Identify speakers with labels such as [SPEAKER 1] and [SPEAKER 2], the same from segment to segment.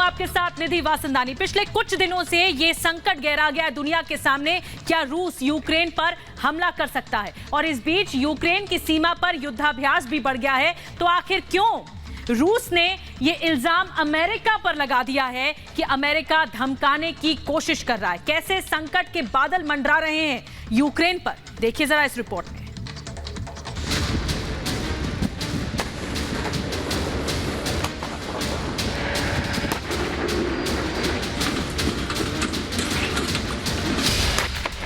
[SPEAKER 1] आपके साथ निधि वासंदानी। पिछले कुछ दिनों से ये संकट गहरा गया दुनिया के सामने, क्या रूस यूक्रेन पर हमला कर सकता है? और इस बीच यूक्रेन की सीमा पर युद्धाभ्यास भी बढ़ गया है। तो आखिर क्यों रूस ने ये इल्जाम अमेरिका पर लगा दिया है कि अमेरिका धमकाने की कोशिश कर रहा है? कैसे संकट के बादल मंडरा रहे हैं यूक्रेन पर, देखिए जरा इस रिपोर्ट में।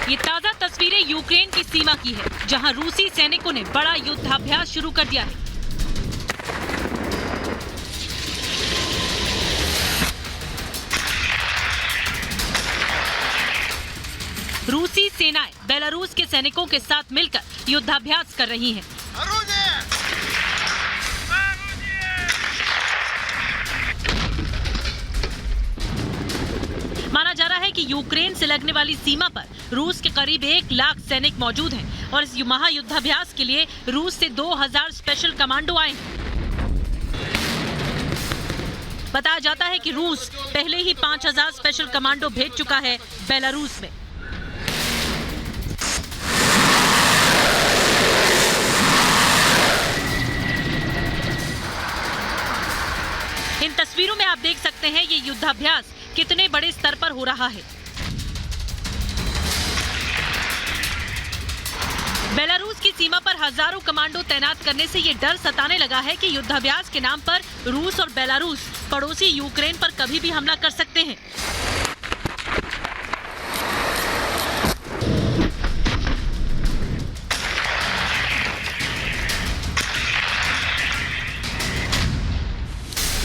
[SPEAKER 1] ये ताजा तस्वीरें यूक्रेन की सीमा की है, जहां रूसी सैनिकों ने बड़ा युद्धाभ्यास शुरू कर दिया है। रूसी सेनाएं बेलारूस के सैनिकों के साथ मिलकर युद्धाभ्यास कर रही हैं। माना जा रहा है कि यूक्रेन से लगने वाली सीमा पर रूस के करीब 1 लाख सैनिक मौजूद हैं और इस महायुद्धाभ्यास के लिए रूस से 2000 स्पेशल कमांडो आए हैं। बताया जाता है कि रूस पहले ही 5000 स्पेशल कमांडो भेज चुका है बेलारूस में। इन तस्वीरों में आप देख सकते हैं ये युद्धाभ्यास कितने बड़े स्तर पर हो रहा है। बेलारूस की सीमा पर हजारों कमांडो तैनात करने से ये डर सताने लगा है कि युद्धाभ्यास के नाम पर रूस और बेलारूस पड़ोसी यूक्रेन पर कभी भी हमला कर सकते हैं।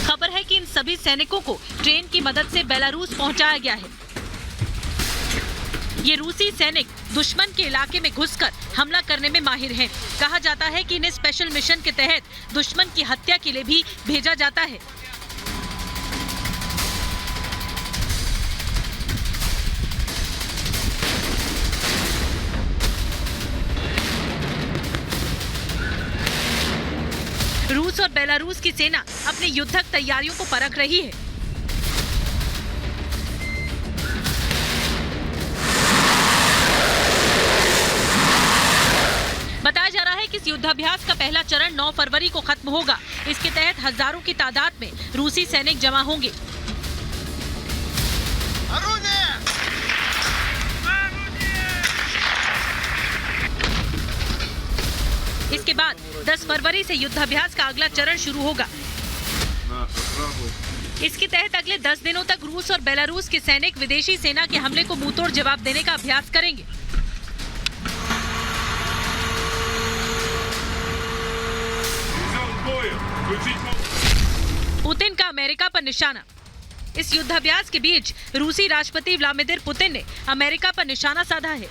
[SPEAKER 1] खबर है कि इन सभी सैनिकों को ट्रेन की मदद से बेलारूस पहुंचाया गया है। ये रूसी सैनिक दुश्मन के इलाके में घुसकर हमला करने में माहिर हैं। कहा जाता है कि इन्हें स्पेशल मिशन के तहत दुश्मन की हत्या के लिए भी भेजा जाता है। रूस और बेलारूस की सेना अपनी युद्धक तैयारियों को परख रही है। बताया जा रहा है कि इस युद्धाभ्यास का पहला चरण 9 फरवरी को खत्म होगा। इसके तहत हजारों की तादाद में रूसी सैनिक जमा होंगे। इसके बाद 10 फरवरी से युद्धाभ्यास का अगला चरण शुरू होगा। इसके तहत अगले 10 दिनों तक रूस और बेलारूस के सैनिक विदेशी सेना के हमले को मुंहतोड़ जवाब देने का अभ्यास करेंगे। पुतिन का अमेरिका पर निशाना। इस युद्धाभ्यास के बीच रूसी राष्ट्रपति व्लादिमीर पुतिन ने अमेरिका पर निशाना साधा है।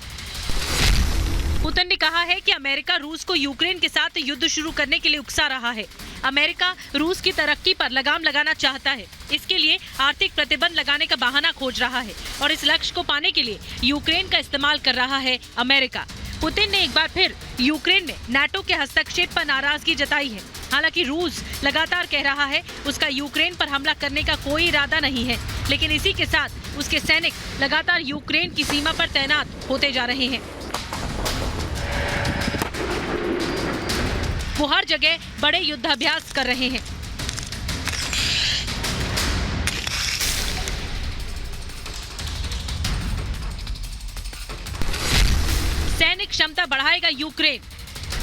[SPEAKER 1] पुतिन ने कहा है कि अमेरिका रूस को यूक्रेन के साथ युद्ध शुरू करने के लिए उकसा रहा है। अमेरिका रूस की तरक्की पर लगाम लगाना चाहता है। इसके लिए आर्थिक प्रतिबंध लगाने का बहाना खोज रहा है और इस लक्ष्य को पाने के लिए यूक्रेन का इस्तेमाल कर रहा है अमेरिका। पुतिन ने एक बार फिर यूक्रेन में नाटो के हस्तक्षेप पर नाराजगी जताई है। हालांकि रूस लगातार कह रहा है उसका यूक्रेन पर हमला करने का कोई इरादा नहीं है, लेकिन इसी के साथ उसके सैनिक लगातार यूक्रेन की सीमा पर तैनात होते जा रहे हैं। वो हर जगह बड़े युद्धाभ्यास कर रहे हैं। सैनिक क्षमता बढ़ाएगा यूक्रेन।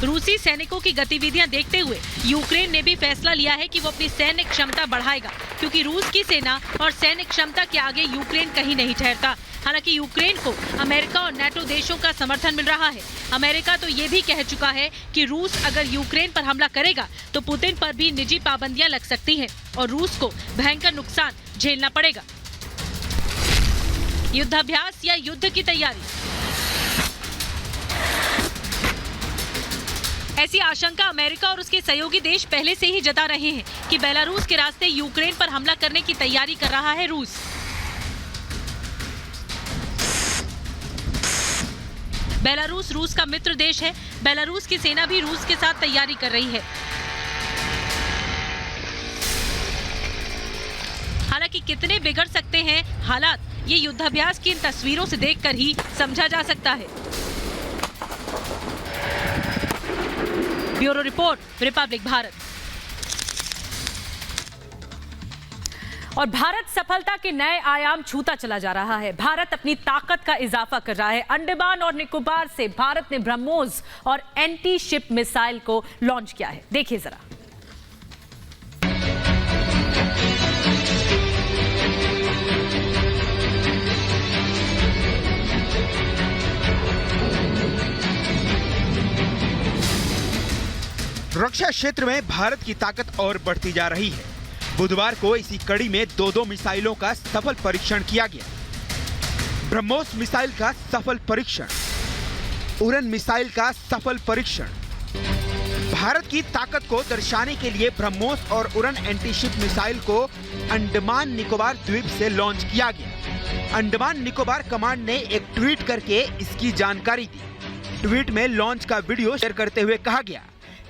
[SPEAKER 1] रूसी सैनिकों की गतिविधियां देखते हुए यूक्रेन ने भी फैसला लिया है कि वो अपनी सैनिक क्षमता बढ़ाएगा, क्योंकि रूस की सेना और सैनिक क्षमता के आगे यूक्रेन कहीं नहीं ठहरता। हालांकि यूक्रेन को अमेरिका और नाटो देशों का समर्थन मिल रहा है। अमेरिका तो ये भी कह चुका है कि रूस अगर यूक्रेन पर हमला करेगा तो पुतिन पर भी निजी पाबंदियां लग सकती हैं और रूस को भयंकर नुकसान झेलना पड़ेगा। युद्धाभ्यास या युद्ध की तैयारी, ऐसी आशंका अमेरिका और उसके सहयोगी देश पहले से ही जता रहे हैं कि बेलारूस के रास्ते यूक्रेन पर हमला करने की तैयारी कर रहा है रूस। बेलारूस रूस का मित्र देश है। बेलारूस की सेना भी रूस के साथ तैयारी कर रही है। हालांकि कि कितने बिगड़ सकते हैं हालात, ये युद्धाभ्यास की इन तस्वीरों से देखकर ही समझा जा सकता है। Bureau report, Republic Bharat. और भारत सफलता के नए आयाम छूता चला जा रहा है। भारत अपनी ताकत का इजाफा कर रहा है। अंडमान और निकोबार से भारत ने ब्रह्मोस और एंटी शिप मिसाइल को लॉन्च किया है। देखिए जरा।
[SPEAKER 2] रक्षा क्षेत्र में भारत की ताकत और बढ़ती जा रही है। बुधवार को इसी कड़ी में दो मिसाइलों का सफल परीक्षण किया गया। ब्रह्मोस मिसाइल का सफल परीक्षण, उड़न मिसाइल का सफल परीक्षण। भारत की ताकत को दर्शाने के लिए ब्रह्मोस और उड़न एंटीशिप मिसाइल को अंडमान निकोबार द्वीप से लॉन्च किया गया। अंडमान निकोबार कमांड ने एक ट्वीट करके इसकी जानकारी दी। ट्वीट में लॉन्च का वीडियो शेयर करते हुए कहा गया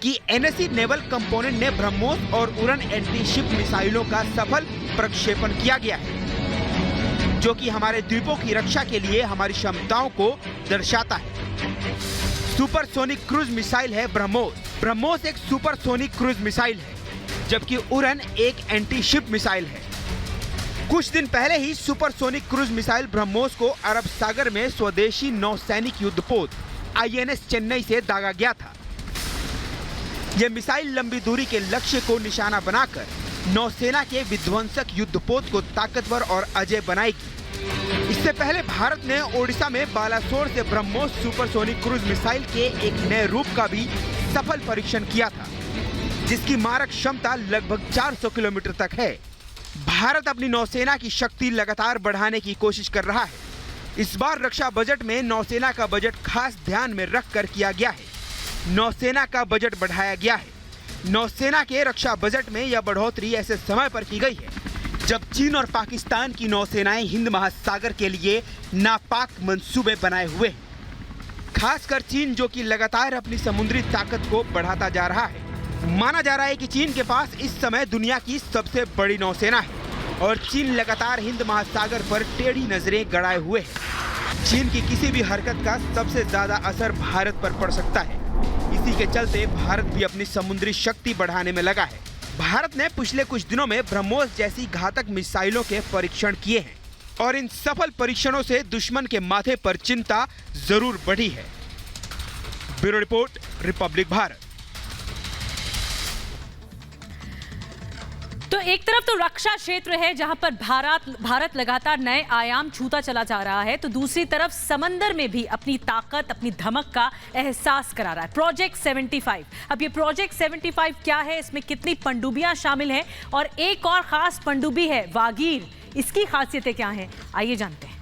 [SPEAKER 2] कि एनएससी नेवल कंपोनेंट ने ब्रह्मोस और उड़न एंटीशिप मिसाइलों का सफल प्रक्षेपण किया गया है, जो कि हमारे द्वीपों की रक्षा के लिए हमारी क्षमताओं को दर्शाता है। सुपरसोनिक क्रूज मिसाइल है ब्रह्मोस। ब्रह्मोस एक सुपरसोनिक क्रूज मिसाइल है, जबकि उड़न एक एंटीशिप मिसाइल है। कुछ दिन पहले ही सुपरसोनिक क्रूज मिसाइल ब्रह्मोस को अरब सागर में स्वदेशी नौसैनिक युद्धपोत INS चेन्नई से दागा गया था। यह मिसाइल लंबी दूरी के लक्ष्य को निशाना बनाकर नौसेना के विध्वंसक युद्धपोत को ताकतवर और अजेय बनाएगी। इससे पहले भारत ने ओडिशा में बालासोर से ब्रह्मोस सुपरसोनिक क्रूज मिसाइल के एक नए रूप का भी सफल परीक्षण किया था, जिसकी मारक क्षमता लगभग 400 किलोमीटर तक है। भारत अपनी नौसेना की शक्ति लगातार बढ़ाने की कोशिश कर रहा है। इस बार रक्षा बजट में नौसेना का बजट खास ध्यान में रखकर किया गया है। नौसेना का बजट बढ़ाया गया है। नौसेना के रक्षा बजट में यह बढ़ोतरी ऐसे समय पर की गई है जब चीन और पाकिस्तान की नौसेनाएं हिंद महासागर के लिए नापाक मंसूबे बनाए हुए हैं। खासकर चीन, जो कि लगातार अपनी समुद्री ताकत को बढ़ाता जा रहा है। माना जा रहा है कि चीन के पास इस समय दुनिया की सबसे बड़ी नौसेना है और चीन लगातार हिंद महासागर पर टेढ़ी नजरें गड़ाए हुए है। चीन की किसी भी हरकत का सबसे ज्यादा असर भारत पर पड़ सकता है। इसी के चलते भारत भी अपनी समुद्री शक्ति बढ़ाने में लगा है। भारत ने पिछले कुछ दिनों में ब्रह्मोस जैसी घातक मिसाइलों के परीक्षण किए हैं और इन सफल परीक्षणों से दुश्मन के माथे पर चिंता जरूर बढ़ी है। Bureau report, Republic Bharat.
[SPEAKER 1] तो एक तरफ तो रक्षा क्षेत्र है जहां पर भारत लगातार नए आयाम छूता चला जा रहा है, तो दूसरी तरफ समंदर में भी अपनी ताकत, अपनी धमक का एहसास करा रहा है प्रोजेक्ट 75। अब ये प्रोजेक्ट 75 क्या है, इसमें कितनी पनडुब्बियां शामिल हैं और एक और खास पनडुब्बी है वागीर। इसकी खासियतें क्या हैं, आइए जानते हैं।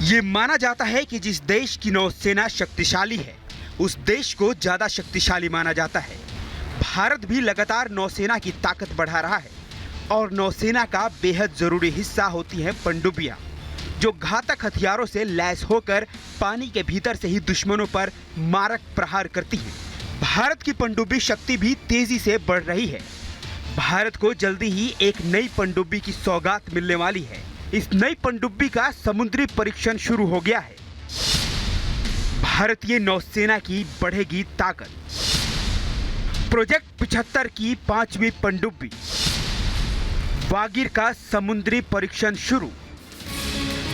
[SPEAKER 2] ये माना जाता है कि जिस देश की नौसेना शक्तिशाली है, उस देश को ज्यादा शक्तिशाली माना जाता है। भारत भी लगातार नौसेना की ताकत बढ़ा रहा है और नौसेना का बेहद जरूरी हिस्सा होती हैं पनडुब्बियां, जो घातक हथियारों से लैस होकर पानी के भीतर से ही दुश्मनों पर मारक प्रहार करती हैं। भारत की पनडुब्बी शक्ति भी तेजी से बढ़ रही है। भारत को जल्दी ही एक नई पनडुब्बी की सौगात मिलने वाली है। इस नई पनडुब्बी का समुद्री परीक्षण शुरू हो गया है। भारतीय नौसेना की बढ़ेगी ताकत। प्रोजेक्ट 75 की 5वीं पनडुब्बी वागीर का समुद्री परीक्षण शुरू।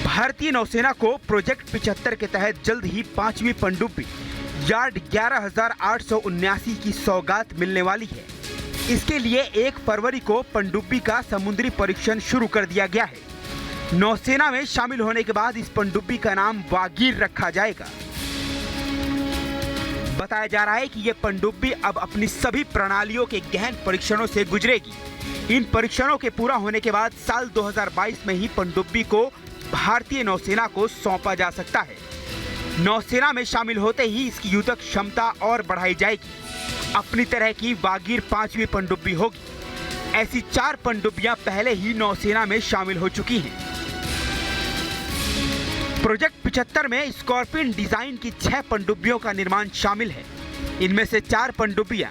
[SPEAKER 2] भारतीय नौसेना को प्रोजेक्ट 75 के तहत जल्द ही 5वीं पनडुब्बी यार्ड 11,879 की सौगात मिलने वाली है। इसके लिए 1 फरवरी को पनडुब्बी का समुद्री परीक्षण शुरू कर दिया गया है। नौसेना में शामिल होने के बाद इस पनडुब्बी का नाम वागीर रखा जाएगा। बताया जा रहा है कि यह पनडुब्बी अब अपनी सभी प्रणालियों के गहन परीक्षणों से गुजरेगी। इन परीक्षणों के पूरा होने के बाद साल 2022 में ही पनडुब्बी को भारतीय नौसेना को सौंपा जा सकता है। नौसेना में शामिल होते ही इसकी युद्धक क्षमता और बढ़ाई जाएगी। अपनी तरह की वागीर 5वीं पनडुब्बी होगी। ऐसी 4 पनडुब्बियां पहले ही नौसेना में शामिल हो चुकी हैं। प्रोजेक्ट 75 में स्कॉर्पियन डिजाइन की 6 पनडुब्बियों का निर्माण शामिल है। इनमें से 4 पनडुब्बियां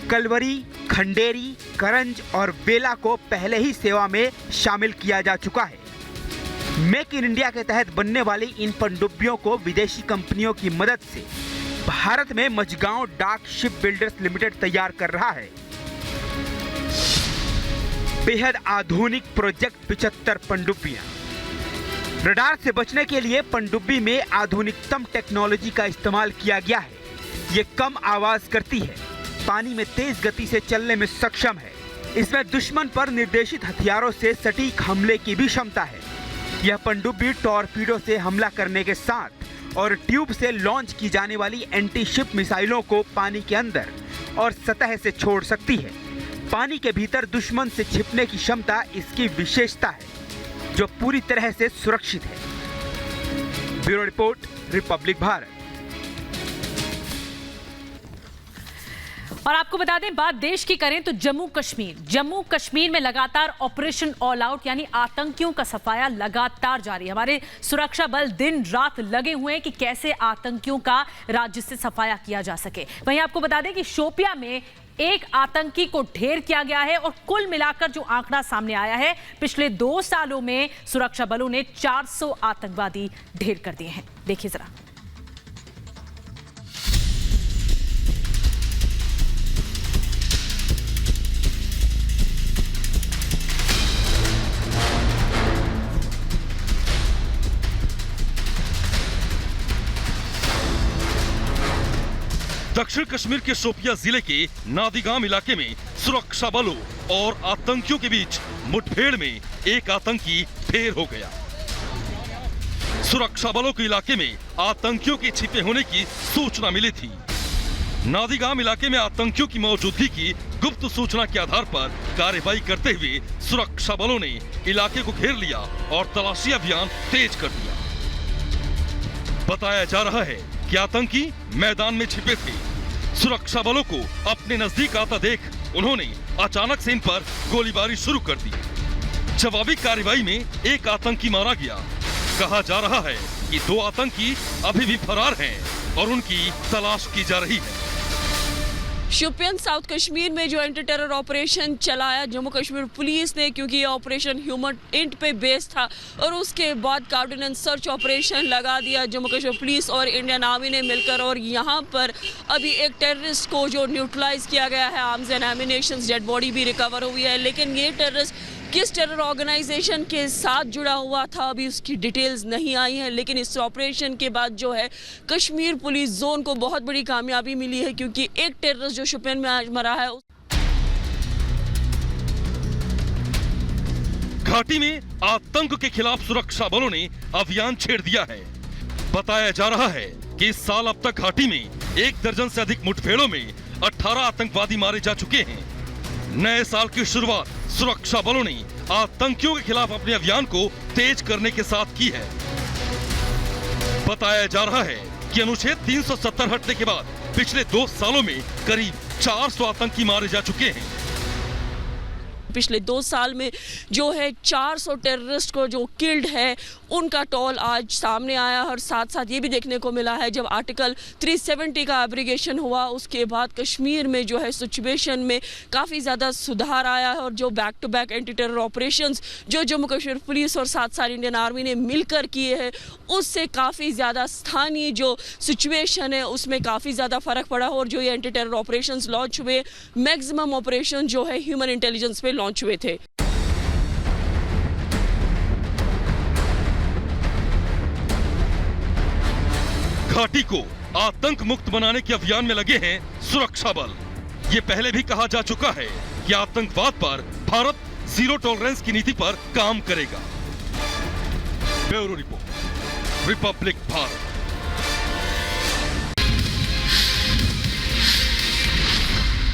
[SPEAKER 2] कलवरी, खंडेरी, करंज और वेला को पहले ही सेवा में शामिल किया जा चुका है। मेक इन इंडिया के तहत बनने वाली इन पनडुब्बियों को विदेशी कंपनियों की मदद से भारत में मझगांव डाक शिप बिल्डर्स लिमिटेड तैयार कर रहा है। बेहद आधुनिक प्रोजेक्ट 75 पनडुब्बियां। रडार से बचने के लिए पनडुब्बी में आधुनिकतम टेक्नोलॉजी का इस्तेमाल किया गया है। ये कम आवाज करती है, पानी में तेज गति से चलने में सक्षम है। इसमें दुश्मन पर निर्देशित हथियारों से सटीक हमले की भी क्षमता है। यह पनडुब्बी टॉर्पीडो से हमला करने के साथ और ट्यूब से लॉन्च की जाने वाली एंटी शिप मिसाइलों को पानी के अंदर और सतह से छोड़ सकती है। पानी के भीतर दुश्मन से छिपने की क्षमता इसकी विशेषता है, जो पूरी तरह से सुरक्षित है। Bureau report, Republic Bharat.
[SPEAKER 1] और आपको बता दें, बात देश की करें तो जम्मू कश्मीर में लगातार ऑपरेशन ऑल आउट यानी आतंकियों का सफाया लगातार जारी है। हमारे सुरक्षा बल दिन रात लगे हुए हैं कि कैसे आतंकियों का राज्य से सफाया किया जा सके। वहीं आपको बता दें कि शोपिया में एक आतंकी को ढेर किया गया है और कुल मिलाकर जो आंकड़ा सामने आया है, पिछले 2 सालों में सुरक्षा बलों ने 400 आतंकवादी ढेर कर दिए हैं। देखिए जरा।
[SPEAKER 3] दक्षिण कश्मीर के शोपिया जिले के नादिगाम इलाके में सुरक्षा बलों और आतंकियों के बीच मुठभेड़ में एक आतंकी ढेर हो गया। सुरक्षा बलों के इलाके में आतंकियों के छिपे होने की सूचना मिली थी। नादिगाम इलाके में आतंकियों की मौजूदगी की गुप्त सूचना के आधार पर कार्रवाई करते हुए सुरक्षा बलों ने इलाके को घेर लिया और तलाशी अभियान तेज कर दिया। बताया जा रहा है कि आतंकी मैदान में छिपे थे। सुरक्षा बलों को अपने नजदीक आता देख उन्होंने अचानक से इन पर गोलीबारी शुरू कर दी। जवाबी कार्रवाई में एक आतंकी मारा गया। कहा जा रहा है कि 2 आतंकी अभी भी फरार हैं और उनकी तलाश की जा रही है।
[SPEAKER 4] शोपियान साउथ कश्मीर में जो एंटी टेरर ऑपरेशन चलाया जम्मू कश्मीर पुलिस ने, क्योंकि ये ऑपरेशन ह्यूमन इंट पे बेस्ड था और उसके बाद कार्डन एंड सर्च ऑपरेशन लगा दिया जम्मू कश्मीर पुलिस और इंडियन आर्मी ने मिलकर। और यहाँ पर अभी एक टेररिस्ट को जो न्यूट्रलाइज किया गया है, arms and emanations, dead body भी रिकवर हुई है। लेकिन ये टेररिस्ट किस टेरर ऑर्गेनाइजेशन के साथ जुड़ा हुआ था अभी उसकी डिटेल्स नहीं आई है। लेकिन इस ऑपरेशन के बाद जो है कश्मीर पुलिस जोन को बहुत बड़ी कामयाबी मिली है, क्योंकि एक टेररिस्ट जो शोपियान में आज मरा है।
[SPEAKER 3] घाटी में आतंक के खिलाफ सुरक्षा बलों ने अभियान छेड़ दिया है। बताया जा रहा है कि इस साल अब तक घाटी में 1 दर्जन से अधिक मुठभेड़ों में 18 आतंकवादी मारे जा चुके हैं। नए साल की शुरुआत सुरक्षा बलों ने आतंकियों के खिलाफ अपने अभियान को तेज करने के साथ की है। बताया जा रहा है कि अनुच्छेद 370 हटने के बाद पिछले 2 सालों में करीब 400 आतंकी मारे जा चुके हैं।
[SPEAKER 4] पिछले 2 साल में जो है 400 टेररिस्ट को जो किल्ड है उनका टोल आज सामने आया। और साथ साथ ये भी देखने को मिला है जब आर्टिकल 370 का एब्रिगेशन हुआ उसके बाद कश्मीर में जो है सिचुएशन में काफ़ी ज़्यादा सुधार आया है। और जो back to back anti terror operations जो जम्मू कश्मीर पुलिस और साथ साथ इंडियन आर्मी ने मिलकर किए हैं, उससे काफ़ी ज़्यादा स्थानीय जो सिचुएशन है उसमें काफ़ी ज़्यादा फ़र्क पड़ा। और जो ये एंटी टेरर ऑपरेशंस लॉन्च हुए, मैक्सिमम ऑपरेशन जो है ह्यूमन इंटेलिजेंस पे लॉन्च हुए थे।
[SPEAKER 3] घाटी को आतंक मुक्त बनाने के अभियान में लगे हैं सुरक्षा बल। ये पहले भी कहा जा चुका है कि आतंकवाद पर भारत जीरो टॉलरेंस की नीति पर काम करेगा। Bureau report, Republic Bharat.